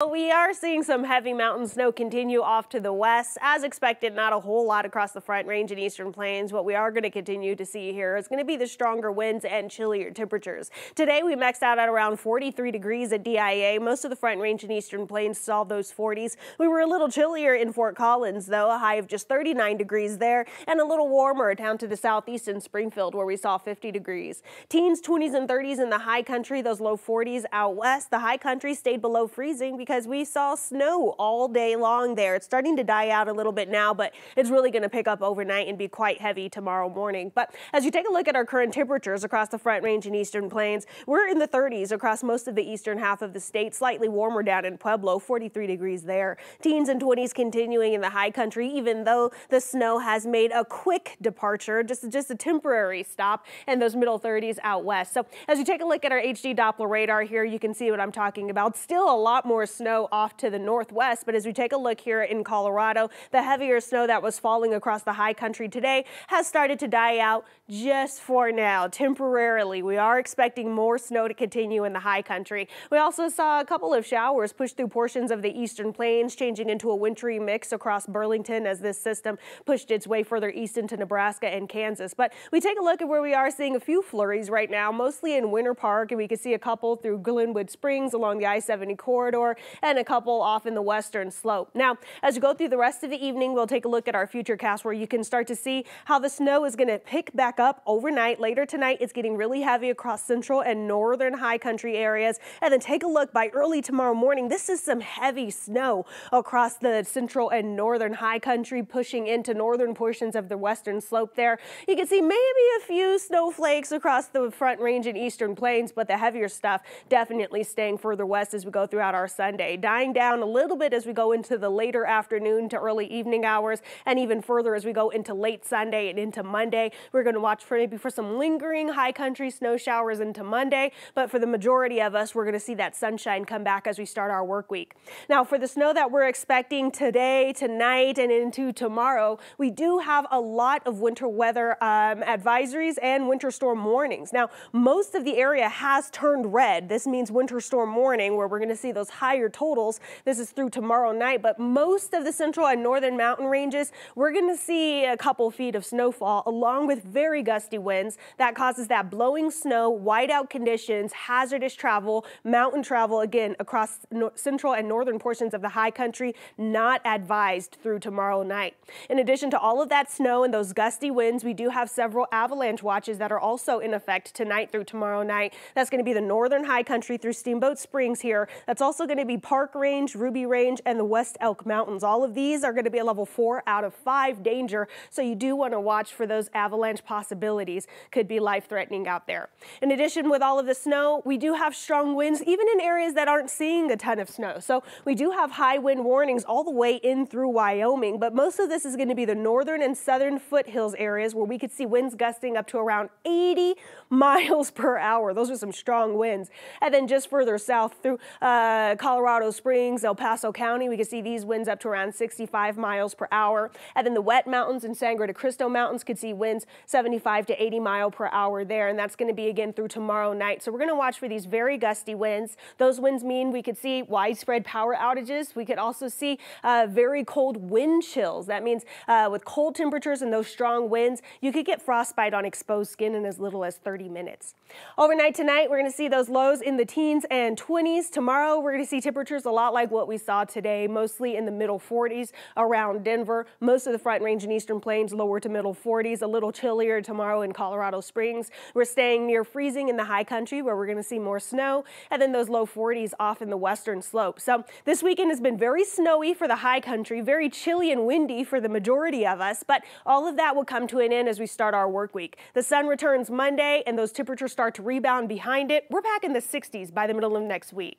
We are seeing some heavy mountain snow continue off to the west. As expected, not a whole lot across the Front Range and Eastern Plains. What we are going to continue to see here is going to be the stronger winds and chillier temperatures. Today, we maxed out at around 43 degrees at DIA. Most of the Front Range and Eastern Plains saw those 40s. We were a little chillier in Fort Collins, though, a high of just 39 degrees there, and a little warmer down to the southeast in Springfield, where we saw 50 degrees. Teens, 20s, and 30s in the high country, those low 40s out west. The high country stayed below freezing because we saw snow all day long there. It's starting to die out a little bit now, but it's really going to pick up overnight and be quite heavy tomorrow morning. But as you take a look at our current temperatures across the Front Range and Eastern Plains, we're in the 30s across most of the eastern half of the state, slightly warmer down in Pueblo, 43 degrees there. Teens and 20s continuing in the high country, even though the snow has made a quick departure, just a temporary stop, and those middle 30s out west. So as you take a look at our HD Doppler radar here, you can see what I'm talking about. Still a lot more snow off to the northwest, but as we take a look here in Colorado, the heavier snow that was falling across the high country today has started to die out just for now, temporarily. We are expecting more snow to continue in the high country. We also saw a couple of showers push through portions of the Eastern Plains, changing into a wintry mix across Burlington as this system pushed its way further east into Nebraska and Kansas. But we take a look at where we are seeing a few flurries right now, mostly in Winter Park, and we can see a couple through Glenwood Springs along the I-70 corridor and a couple off in the western slope. Now, as you go through the rest of the evening, we'll take a look at our futurecast where you can start to see how the snow is going to pick back up overnight. Later tonight, it's getting really heavy across central and northern high country areas. And then take a look by early tomorrow morning. This is some heavy snow across the central and northern high country, pushing into northern portions of the western slope there. You can see maybe a few snowflakes across the Front Range and Eastern Plains, but the heavier stuff definitely staying further west as we go throughout our Sunday. Dying down a little bit as we go into the later afternoon to early evening hours, and even further as we go into late Sunday and into Monday. We're going to watch for maybe for some lingering high country snow showers into Monday, but for the majority of us, we're going to see that sunshine come back as we start our work week. Now, for the snow that we're expecting today, tonight, and into tomorrow, we do have a lot of winter weather advisories and winter storm warnings. Now, most of the area has turned red. This means winter storm warning, where we're going to see those higher totals. This is through tomorrow night, but most of the central and northern mountain ranges, we're going to see a couple feet of snowfall along with very gusty winds. That causes that blowing snow, whiteout conditions, hazardous travel, mountain travel, again, across central and northern portions of the high country, not advised through tomorrow night. In addition to all of that snow and those gusty winds, we do have several avalanche watches that are also in effect tonight through tomorrow night. That's going to be the northern high country through Steamboat Springs here. That's also going to be Park Range, Ruby Range, and the West Elk Mountains. All of these are going to be a level 4 out of 5 danger, so you do want to watch for those avalanche possibilities. Could be life-threatening out there. In addition, with all of the snow, we do have strong winds, even in areas that aren't seeing a ton of snow. So we do have high wind warnings all the way in through Wyoming, but most of this is going to be the northern and southern foothills areas where we could see winds gusting up to around 80 miles per hour. Those are some strong winds. And then just further south through Colorado Springs, El Paso County, we can see these winds up to around 65 miles per hour. And then the Wet Mountains and Sangre de Cristo Mountains could see winds 75 to 80 miles per hour there. And that's going to be again through tomorrow night. So we're going to watch for these very gusty winds. Those winds mean we could see widespread power outages. We could also see very cold wind chills. That means with cold temperatures and those strong winds, you could get frostbite on exposed skin in as little as 30 minutes. Overnight tonight, we're going to see those lows in the teens and 20s. Tomorrow, we're going to see temperatures a lot like what we saw today, mostly in the middle 40s around Denver. Most of the Front Range and Eastern Plains lower to middle 40s, a little chillier tomorrow in Colorado Springs. We're staying near freezing in the high country where we're going to see more snow, and then those low 40s off in the western slope. So this weekend has been very snowy for the high country, very chilly and windy for the majority of us, but all of that will come to an end as we start our work week. The sun returns Monday and those temperatures start to rebound behind it. We're back in the 60s by the middle of next week.